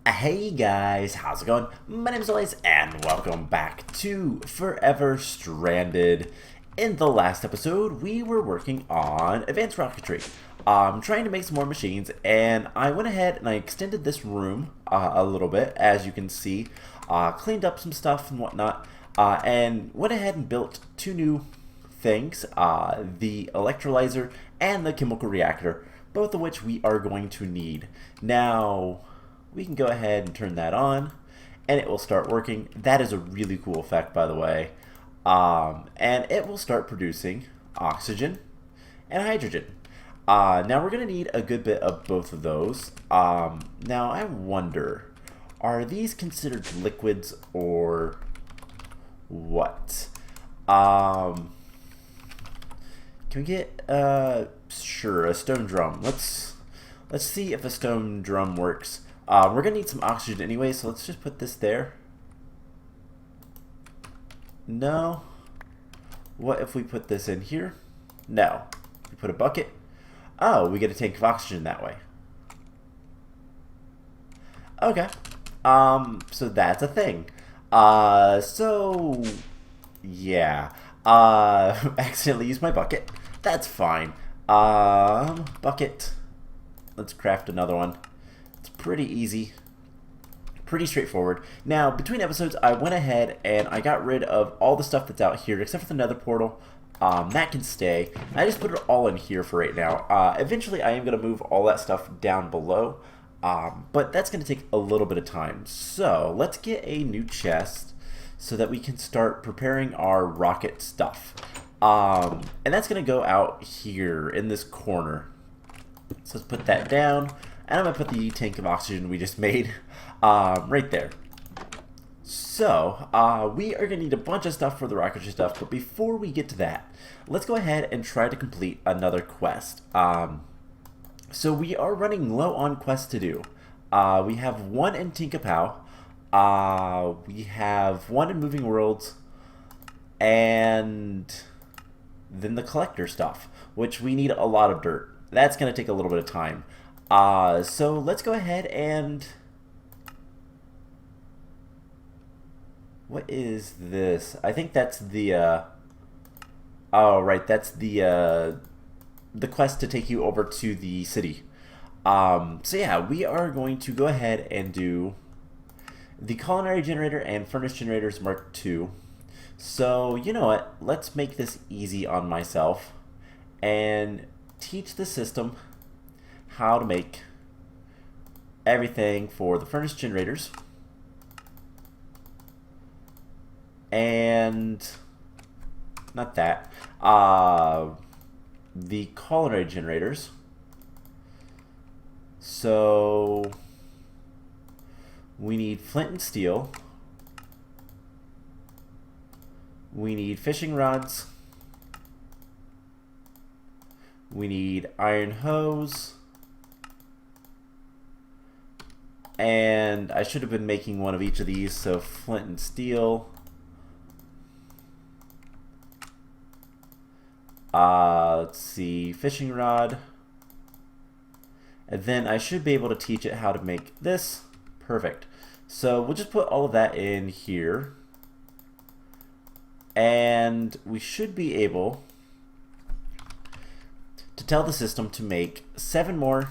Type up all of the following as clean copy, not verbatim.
Hey guys, how's it going? My name is Elias and welcome back to Forever Stranded. In the last episode, we were working on advanced rocketry. Trying to make some more machines, and I went ahead and I extended this room a little bit, as you can see. Cleaned up some stuff and whatnot, and went ahead and built two new things, the electrolyzer and the chemical reactor, both of which we are going to need. Now, we can go ahead and turn that on and it will start working. That is a really cool effect, by the way. And it will start producing oxygen and hydrogen. Now we're going to need a good bit of both of those. Now I wonder, are these considered liquids or what? Can we get sure, a stone drum? Let's see if a stone drum works. We're gonna need some oxygen anyway, so let's just put this there. No. What if we put this in here? No. We put a bucket. Oh, we get a tank of oxygen that way. Okay. So that's a thing. So yeah. Accidentally used my bucket. That's fine. Bucket. Let's craft another one. Pretty easy, pretty straightforward. Now, between episodes, I went ahead and I got rid of all the stuff that's out here, except for the nether portal. That can stay. I just put it all in here for right now. Eventually, I am going to move all that stuff down below, but that's going to take a little bit of time. So, let's get a new chest so that we can start preparing our rocket stuff. And that's going to go out here in this corner. So, let's put that down. And I'm going to put the tank of oxygen we just made right there. So, we are going to need a bunch of stuff for the rocketry stuff, but before we get to that, let's go ahead and try to complete another quest. So we are running low on quests to do. We have one in Tinkapow, we have one in Moving Worlds, and then the collector stuff, which we need a lot of dirt. That's going to take a little bit of time. So let's go ahead and... What is this? I think that's the, oh, right, that's the quest to take you over to the city. So yeah, we are going to go ahead and do the culinary generator and furnace generators Mark II. So, you know what? Let's make this easy on myself and teach the system how to make everything for the furnace generators and not that, the culinary generators. So we need flint and steel, we need fishing rods, we need iron hose, and I should have been making one of each of these, so flint and steel. Let's see, fishing rod. And then I should be able to teach it how to make this. Perfect. So we'll just put all of that in here. And we should be able to tell the system to make 7 more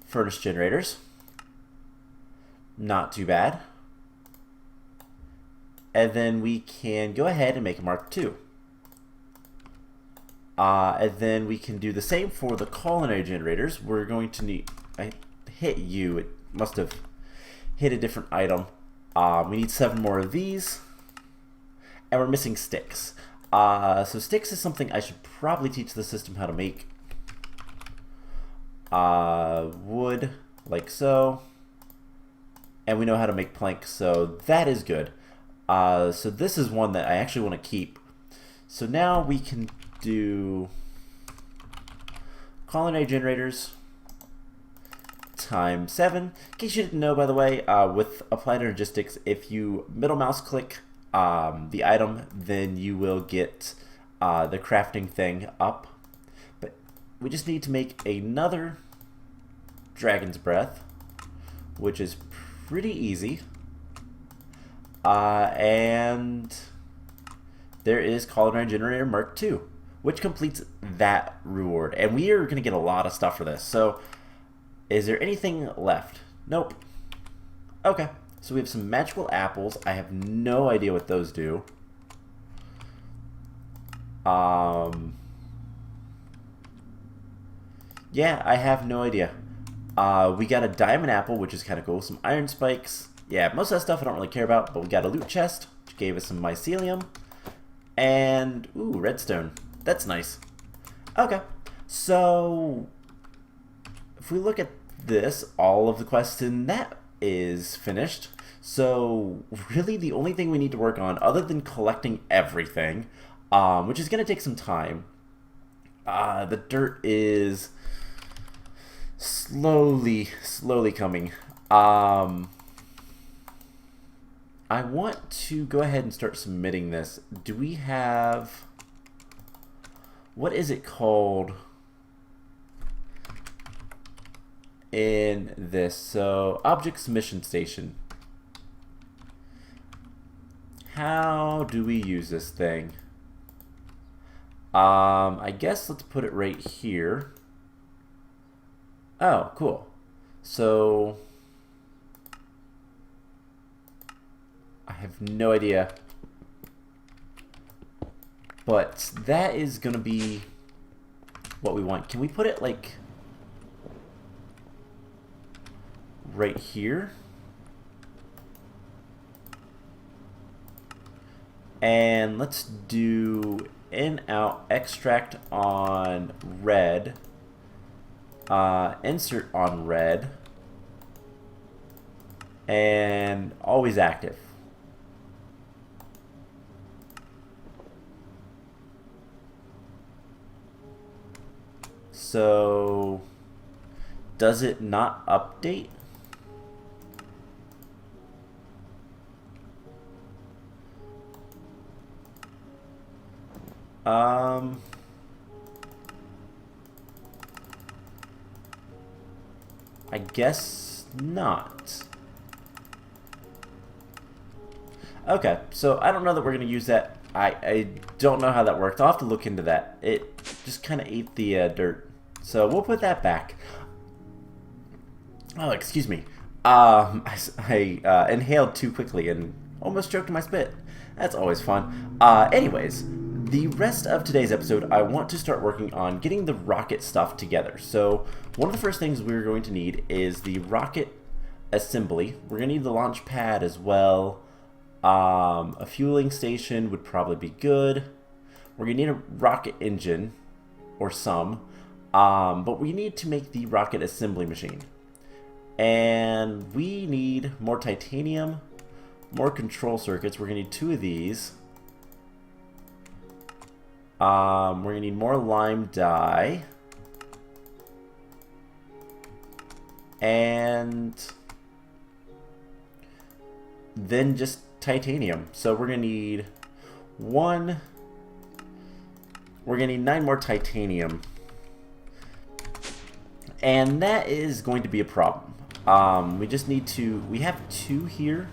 furnace generators. Not too bad. And then we can go ahead and make a Mark II. And then we can do the same for the culinary generators. We're going to need... I hit you. It must have hit a different item. We need 7 more of these. And we're missing sticks. So sticks is something I should probably teach the system how to make. Wood, like so. And we know how to make planks, so that is good. So this is one that I actually want to keep. So now we can do culinary generators times 7. In case you didn't know, by the way, with Applied Energistics, if you middle mouse click the item, then you will get the crafting thing up. But we just need to make another dragon's breath, which is pretty easy. And there is Culinary Generator Mark II, which completes that reward. And we are going to get a lot of stuff for this. So, is there anything left? Nope. Okay. So we have some magical apples. I have no idea what those do. Yeah, I have no idea. We got a diamond apple, which is kind of cool. Some iron spikes. Yeah, most of that stuff I don't really care about, but we got a loot chest, which gave us some mycelium. And, ooh, redstone. That's nice. Okay, so if we look at this, all of the quests in that is finished. So really the only thing we need to work on, other than collecting everything, which is going to take some time, the dirt is slowly coming. I want to go ahead and start submitting this. Do we have... what is it called in this? So, object submission station. How do we use this thing? I guess let's put it right here. Oh, cool. So, I have no idea. But that is going to be what we want. Can we put it like right here? And let's do in-out extract on red, insert on red, and always active. So, does it not update? I guess not. Okay, so I don't know that we're going to use that. I don't know how that worked. I'll have to look into that. It just kind of ate the dirt. So we'll put that back. Oh, excuse me. I inhaled too quickly and almost choked my spit. That's always fun. Anyways, the rest of today's episode, I want to start working on getting the rocket stuff together. So one of the first things we're going to need is the rocket assembly. We're going to need the launch pad as well. A fueling station would probably be good. We're going to need a rocket engine, or some. But we need to make the rocket assembly machine. And we need more titanium, more control circuits. We're going to need 2 of these. We're going to need more lime dye. And then just titanium. So we're going to need 1. We're going to need 9 more titanium. And that is going to be a problem. We just need to... we have 2 here.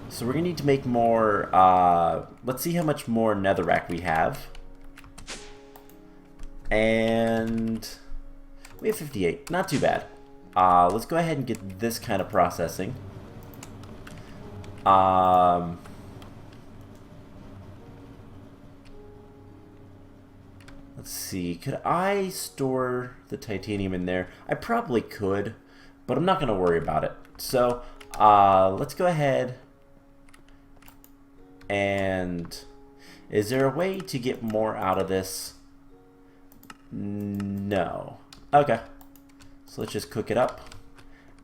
So we're going to need to make more... let's see how much more netherrack we have. And... we have 58. Not too bad. Let's go ahead and get this kind of processing. Let's see, could I store the titanium in there? I probably could, but I'm not going to worry about it. So, let's go ahead and... is there a way to get more out of this? No. Okay. So let's just cook it up.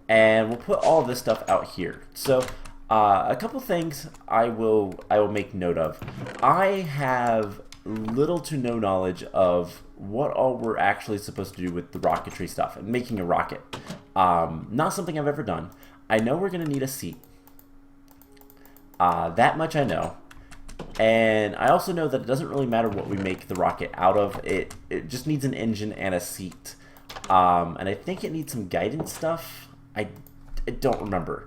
And we'll put all this stuff out here. So, a couple things I will make note of. I have little to no knowledge of what all we're actually supposed to do with the rocketry stuff and making a rocket. Not something I've ever done. I know we're going to need a seat. That much I know. And I also know that it doesn't really matter what we make the rocket out of. It just needs an engine and a seat. And I think it needs some guidance stuff. I don't remember.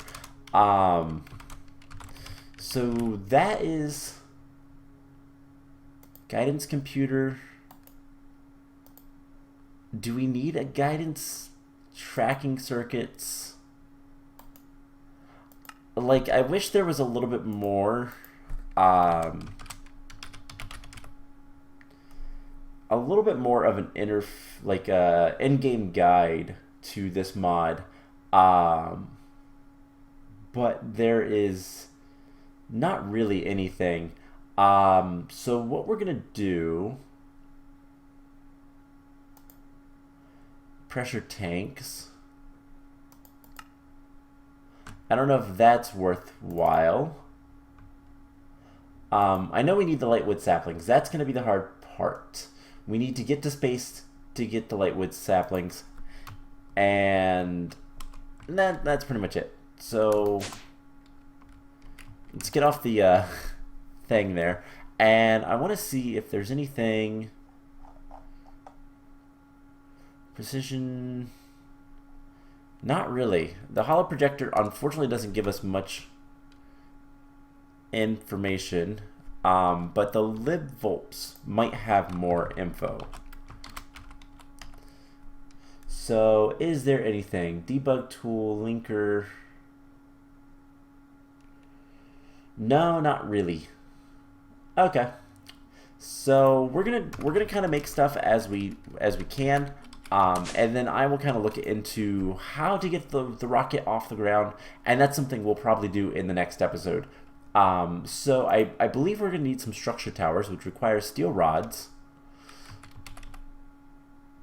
So that is guidance computer. Do we need a guidance tracking circuits? Like, I wish there was a little bit more, a little bit more of an in-game guide to this mod. But there is not really anything. So what we're gonna do, pressure tanks. I don't know if that's worthwhile. I know we need the lightwood saplings. That's gonna be the hard part. We need to get to space to get the lightwood saplings, and that's pretty much it. So let's get off the thing there, and I want to see if there's anything precision. Not really. The holo projector unfortunately doesn't give us much information, but the libvolts might have more info. So is there anything? Debug tool, linker. No, not really. Okay. So we're gonna kind of make stuff as we can, and then I will kind of look into how to get the rocket off the ground, and that's something we'll probably do in the next episode. So I believe we're gonna need some structure towers, which requires steel rods.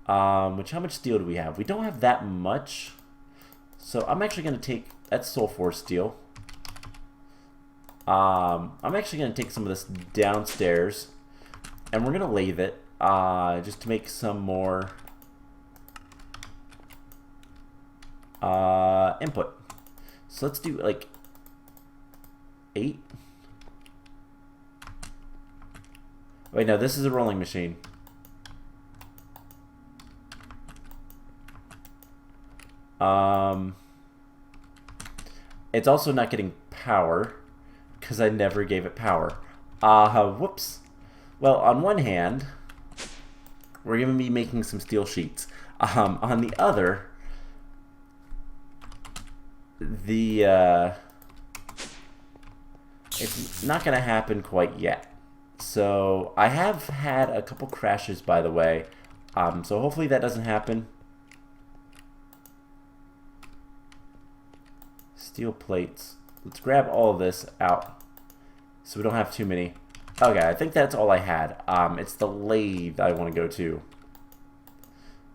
Which, how much steel do we have? We don't have that much, so I'm actually gonna take, that's Soul Force steel. I'm actually going to take some of this downstairs, and we're going to lathe it, just to make some more input. So let's do like 8. Wait, no, this is a rolling machine. It's also not getting power, because I never gave it power. Whoops. Well, on one hand, we're going to be making some steel sheets. On the other, it's not going to happen quite yet. So I have had a couple crashes, by the way. So hopefully that doesn't happen. Steel plates. Let's grab all of this out so we don't have too many. Okay, I think that's all I had. It's the lathe I want to go to.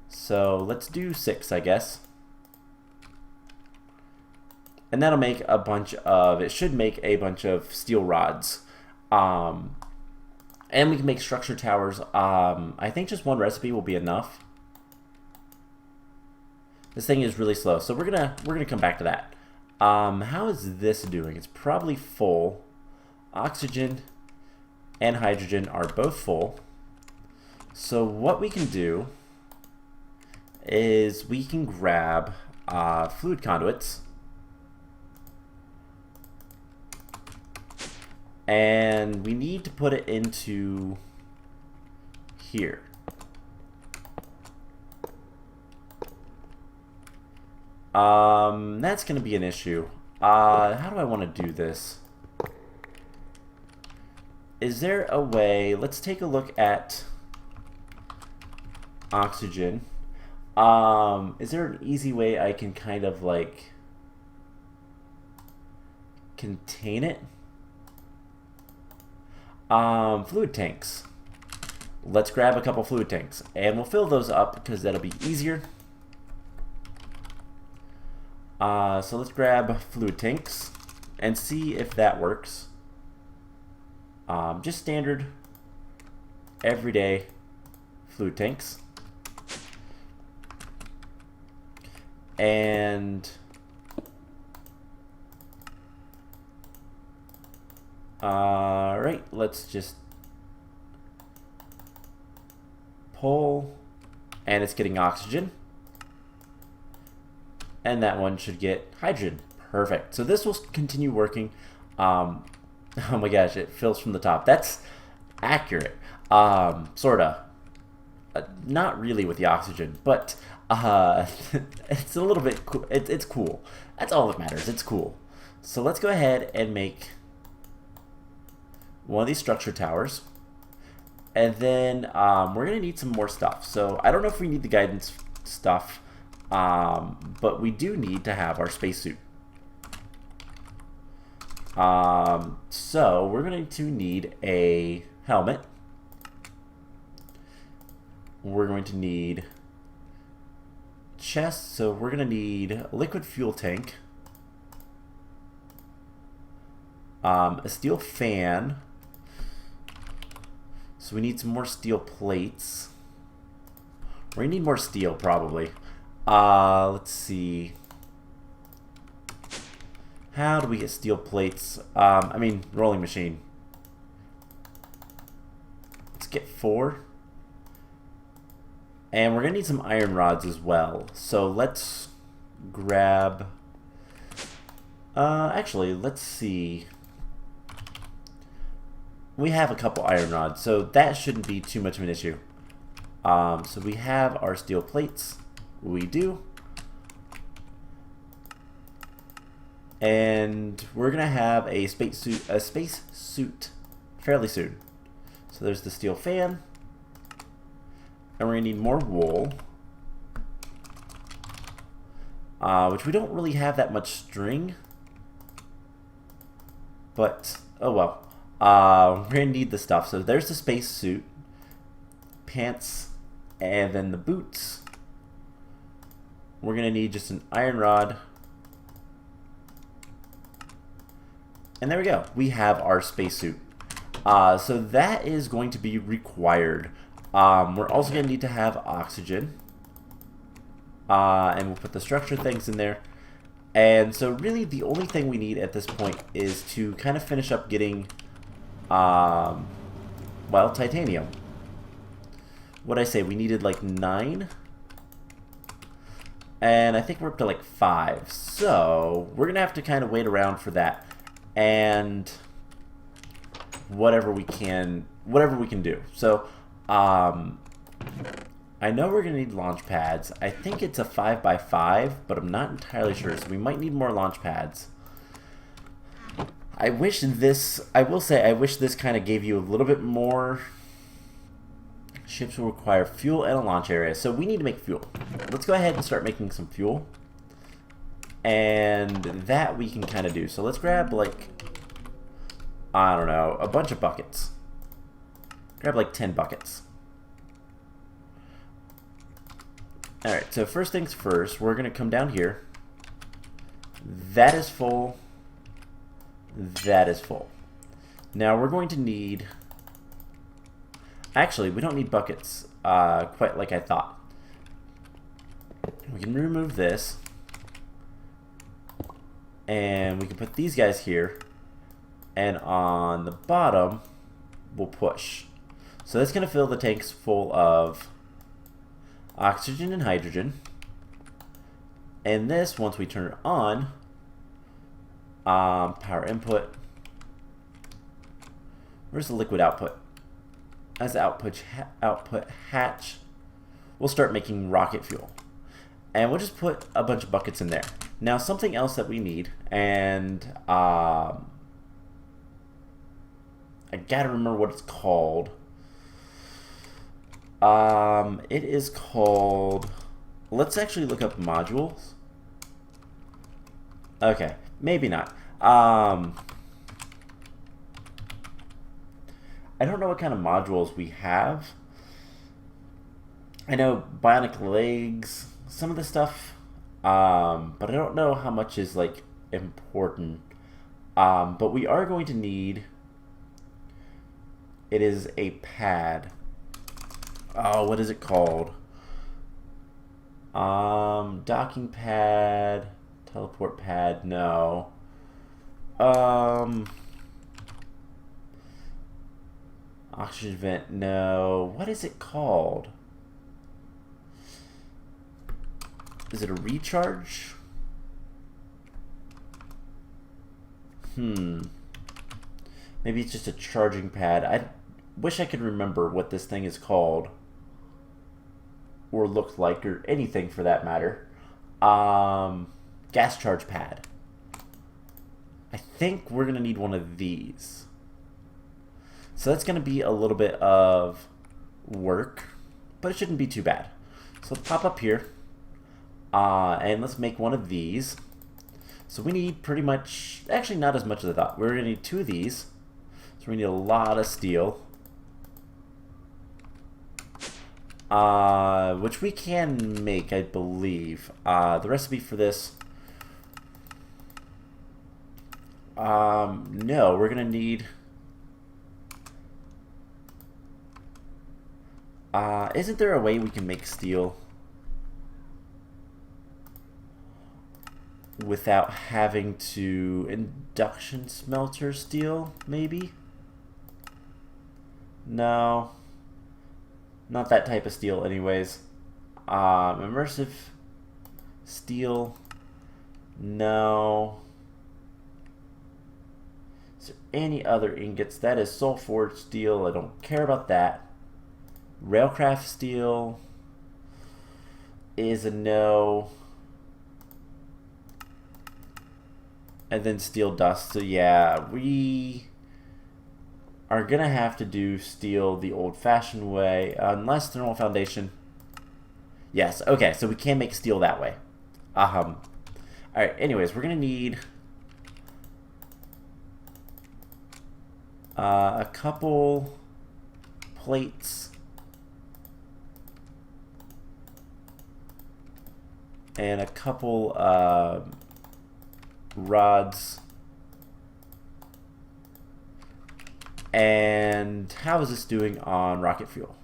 So let's do 6, I guess. And that'll make a bunch of, it should make a bunch of steel rods. And we can make structure towers. I think just one recipe will be enough. This thing is really slow, so we're gonna come back to that. How is this doing? It's probably full. Oxygen and hydrogen are both full. So what we can do is we can grab fluid conduits, and we need to put it into here. That's going to be an issue. How do I want to do this? Is there a way? Let's take a look at oxygen. Is there an easy way I can kind of like contain it? Fluid tanks. Let's grab a couple fluid tanks, and we'll fill those up because that'll be easier. So let's grab fluid tanks and see if that works. Just standard, everyday fluid tanks. And alright, let's just pull, and it's getting oxygen. And that one should get hydrogen. Perfect. So this will continue working. Oh my gosh, it fills from the top. That's accurate. Sorta. Not really with the oxygen, but it's a little bit cool. It's cool. That's all that matters. It's cool. So let's go ahead and make one of these structure towers. And then we're going to need some more stuff. So I don't know if we need the guidance stuff, but we do need to have our spacesuit. So we're going to need a helmet. We're going to need chest, so we're going to need a liquid fuel tank, a steel fan, so we need some more steel plates. We're going to need more steel, probably. Let's see. How do we get steel plates? I mean, rolling machine. Let's get 4. And we're going to need some iron rods as well. So let's grab... actually, let's see. We have a couple iron rods, so that shouldn't be too much of an issue. So we have our steel plates. We do. And we're going to have a space suit fairly soon. So there's the steel fan. And we're going to need more wool, which we don't really have that much string, but oh well. We're going to need the stuff. So there's the space suit, pants, and then the boots. We're going to need just an iron rod. And there we go. We have our spacesuit. So that is going to be required. We're also going to need to have oxygen. And we'll put the structure things in there. And so really the only thing we need at this point is to kind of finish up getting, well, titanium. What'd I say? We needed like 9. And I think we're up to like 5. So we're going to have to kind of wait around for that. And whatever we can do. So I know we're gonna need launch pads. I think it's a 5x5, but I'm not entirely sure, so we might need more launch pads. I will say I wish this kind of gave you a little bit more. Ships will require fuel and a launch area, so we need to make fuel. Let's go ahead and start making some fuel. And that we can kind of do. So let's grab, like, I don't know, a bunch of buckets. Grab like 10 buckets. Alright, so first things first, we're going to come down here. That is full. That is full. Now we're going to need... Actually, we don't need buckets quite like I thought. We can remove this. And we can put these guys here. And on the bottom, we'll push. So that's going to fill the tanks full of oxygen and hydrogen. And this, once we turn it on, power input. Where's the liquid output? As output hatch, we'll start making rocket fuel. And we'll just put a bunch of buckets in there. Now something else that we need, and I gotta remember what it's called. It is called, let's actually look up modules. Okay, maybe not. I don't know what kind of modules we have. I know bionic legs, some of the stuff, but I don't know how much is like important. But we are going to need, it is a pad. Oh, what is it called? Docking pad, teleport pad, no. Oxygen vent, no. What is it called? Is it a recharge? Maybe it's just a charging pad. I wish I could remember what this thing is called. Or looked like, or anything for that matter. Gas charge pad. I think we're going to need one of these. So that's going to be a little bit of work, but it shouldn't be too bad. So let's pop up here, and let's make one of these. So we need pretty much, actually not as much as I thought. We're going to need 2 of these. So we need a lot of steel. Which we can make, I believe. The recipe for this... no, we're going to need... isn't there a way we can make steel without having to induction smelter steel, maybe? No. Not that type of steel anyways. Immersive steel, no. Is there any other ingots? That is soul forged steel, I don't care about that. Railcraft steel is a no. And then steel dust, so yeah, we are gonna have to do steel the old-fashioned way, unless thermal foundation. Yes, okay, so we can make steel that way. Alright, anyways, we're gonna need a couple plates and a couple rods. And how is this doing on rocket fuel?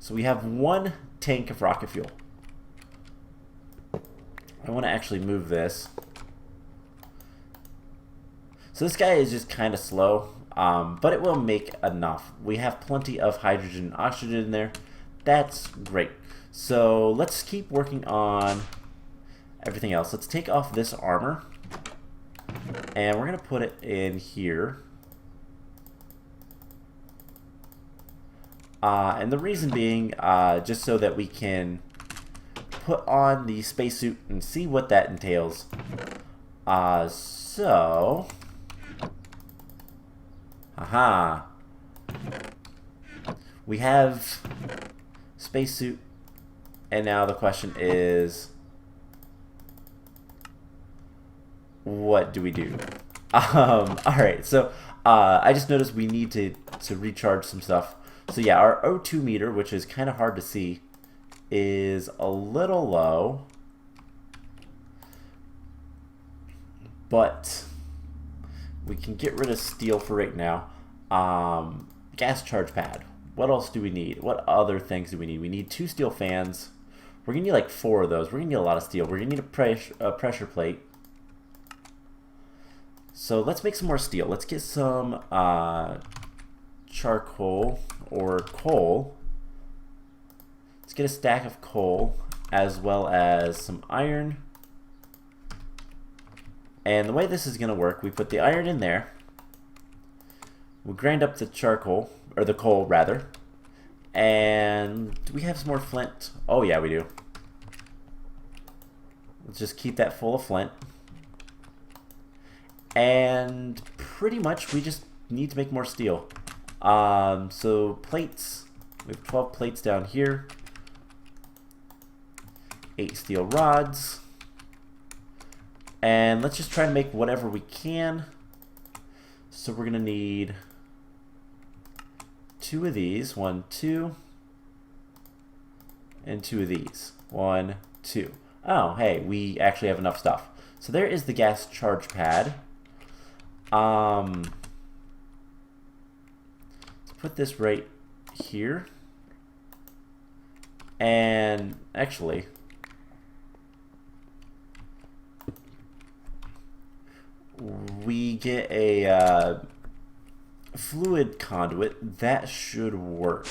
So we have 1 tank of rocket fuel. I want to actually move this. So this guy is just kind of slow, but it will make enough. We have plenty of hydrogen and oxygen in there. That's great. So let's keep working on everything else. Let's take off this armor. And we're going to put it in here. And the reason being, just so that we can put on the spacesuit and see what that entails. So... Aha. We have spacesuit. And now the question is... what do we do? Alright, so I just noticed we need to recharge some stuff. So yeah, our O2 meter, which is kind of hard to see, is a little low. But we can get rid of steel for right now. Gas charge pad. What else do we need? What other things do we need? We need 2 steel fans. We're going to need like 4 of those. We're going to need a lot of steel. We're going to need a pressure plate. So let's make some more steel. Let's get some charcoal or coal. Let's get a stack of coal as well as some iron. And the way this is going to work, we put the iron in there. We grind up the charcoal, or the coal rather. And do we have some more flint? Oh yeah, we do. Let's just keep that full of flint. And pretty much we just need to make more steel. So plates, we have 12 plates down here. 8 steel rods. And let's just try to make whatever we can. So we're gonna need 2 of these, 1, 2, and 2 of these, 1, 2. Oh, hey, we actually have enough stuff. So there is the gas charge pad. Let's put this right here. And actually, we get a fluid conduit. That should work.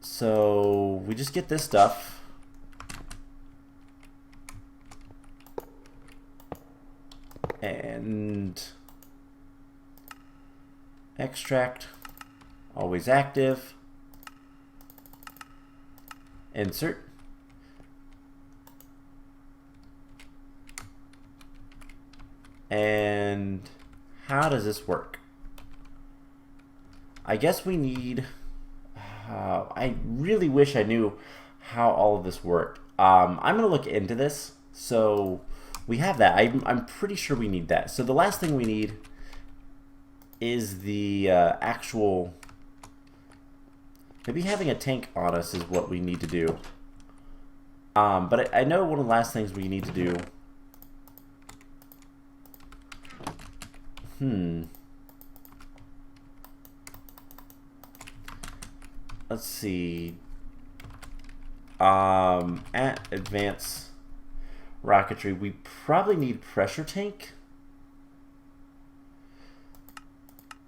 So we just get this stuff. And extract, always active. Insert. And how does this work? I guess we need... I really wish I knew how all of this worked. I'm going to look into this. So we have that. I'm pretty sure we need that. So the last thing we need is the actual... Maybe having a tank on us is what we need to do. But I know one of the last things we need to do... Let's see. At advanced rocketry, we probably need pressure tank.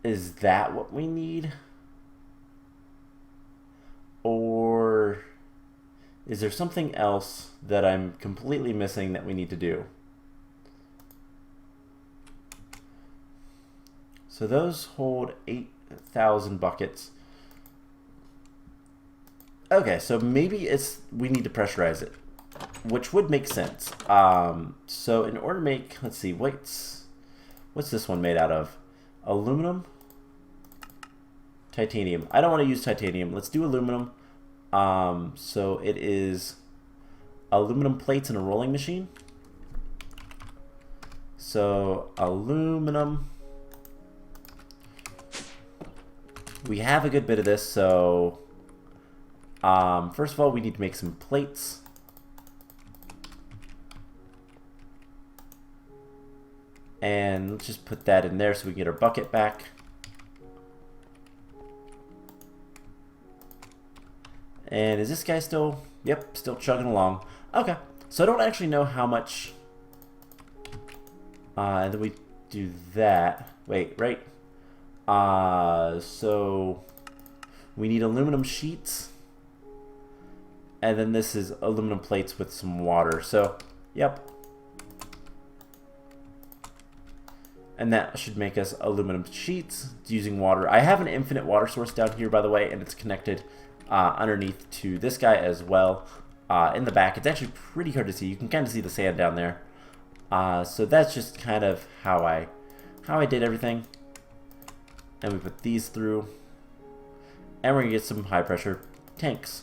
Is that what we need? Or is there something else that I'm completely missing that we need to do? So those hold 8,000 buckets. Okay, so maybe we need to pressurize it, which would make sense. So in order to make, let's see, what's this one made out of? Aluminum? Titanium. I don't want to use titanium. Let's do aluminum. So it is aluminum plates in a rolling machine. So aluminum. We have a good bit of this, so first of all, we need to make some plates. And let's just put that in there so we can get our bucket back. And is this guy still... Yep, still chugging along. Okay, so I don't actually know how much... and then we do that. Wait, right? So we need aluminum sheets. And then this is aluminum plates with some water. So, yep. And that should make us aluminum sheets using water. I have an infinite water source down here, by the way, and it's connected underneath to this guy as well. In the back, it's actually pretty hard to see. You can kind of see the sand down there. So that's just kind of how I did everything. And we put these through. And we're going to get some high pressure tanks.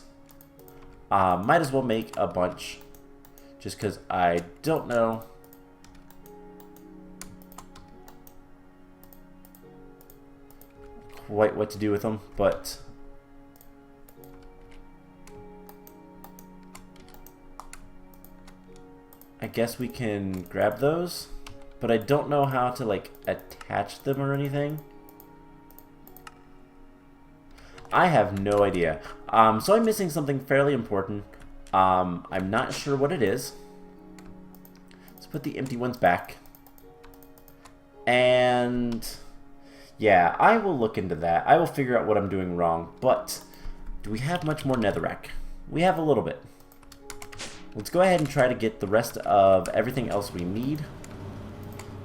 Might as well make a bunch. Just because I don't know quite what to do with them. But I guess we can grab those. But I don't know how to like attach them or anything. I have no idea. So I'm missing something fairly important. I'm not sure what it is. Let's put the empty ones back. And yeah, I will look into that. I will figure out what I'm doing wrong. But do we have much more netherrack? We have a little bit. Let's go ahead and try to get the rest of everything else we need.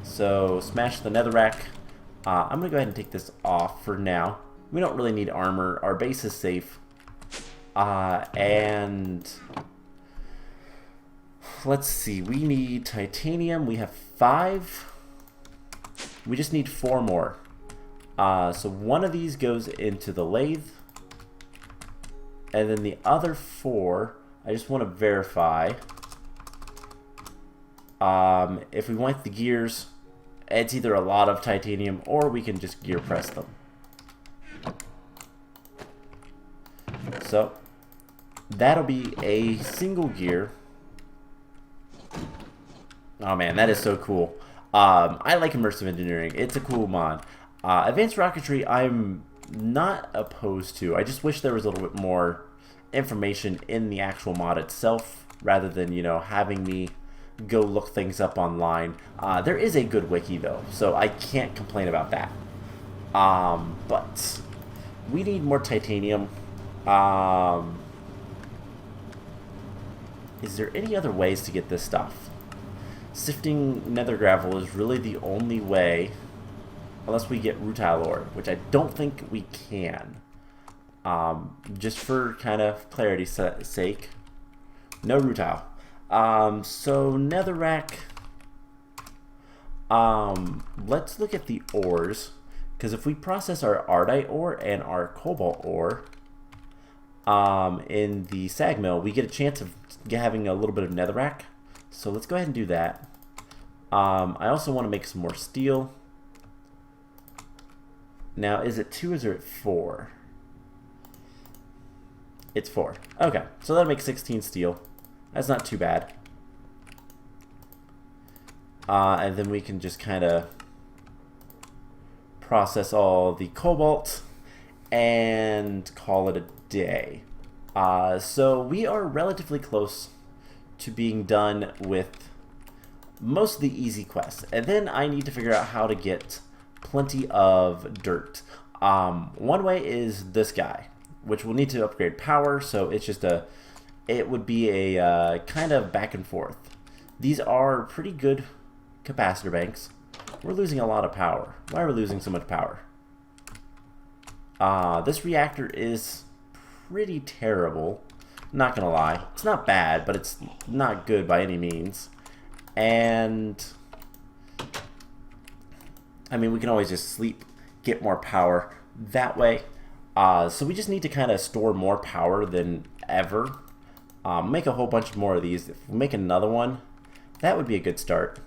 So smash the netherrack. I'm going to go ahead and take this off for now. We don't really need armor. Our base is safe. And let's see. We need titanium. We have 5. We just need 4 more. So one of these goes into the lathe. And then the other 4, I just want to verify. If we want the gears, it's either a lot of titanium or we can just gear press them. So that'll be a single gear. Oh man, that is so cool. I like immersive engineering. It's a cool mod. Advanced rocketry, I'm not opposed to. I just wish there was a little bit more information in the actual mod itself, rather than, you know, having me go look things up online. There is a good wiki though, so I can't complain about that. But we need more titanium. Is there any other ways to get this stuff? Sifting nether gravel is really the only way, unless we get rutile ore, which I don't think we can. Just for kind of clarity's sake, no rutile. So netherrack. Let's look at the ores, because if we process our ardite ore and our cobalt ore in the sag mill, we get a chance of having a little bit of netherrack. So let's go ahead and do that. I also want to make some more steel. Now, is it 2 or is it 4? It's 4. Okay, so that'll make 16 steel. That's not too bad. And then we can just kind of process all the cobalt and call it a day. So we are relatively close to being done with most of the easy quests. And then I need to figure out how to get plenty of dirt. One way is this guy, which will need to upgrade power, so it's just it would be a kind of back and forth. These are pretty good capacitor banks. We're losing a lot of power. Why are we losing so much power? This reactor is pretty terrible. Not gonna lie. It's not bad, but it's not good by any means. And I mean, we can always just sleep, get more power that way. So we just need to kind of store more power than ever. Make a whole bunch more of these. If we make another one, that would be a good start.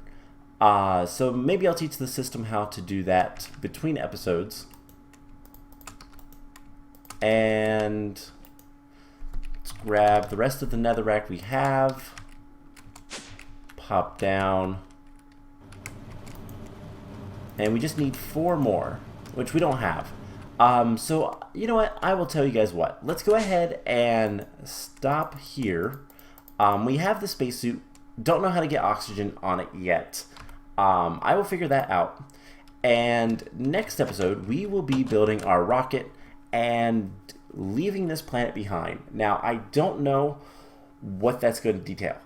So maybe I'll teach the system how to do that between episodes. And let's grab the rest of the netherrack we have. Pop down. And we just need 4 more, which we don't have. So, you know what? I will tell you guys what. Let's go ahead and stop here. We have the spacesuit. Don't know how to get oxygen on it yet. I will figure that out. And next episode, we will be building our rocket and leaving this planet behind. Now, I don't know what that's going to detail.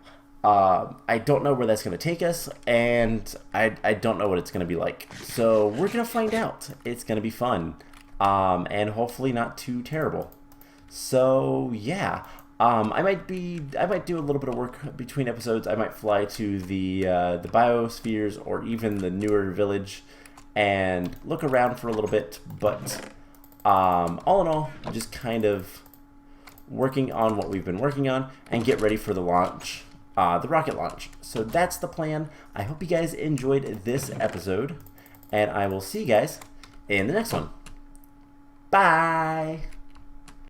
I don't know where that's going to take us, and I don't know what it's going to be like. So we're going to find out. It's going to be fun, and hopefully not too terrible. So yeah, I might do a little bit of work between episodes. I might fly to the biospheres or even the newer village and look around for a little bit. But all in all, just kind of working on what we've been working on and get ready for the launch. The rocket launch. So that's the plan. I hope you guys enjoyed this episode, and I will see you guys in the next one. Bye!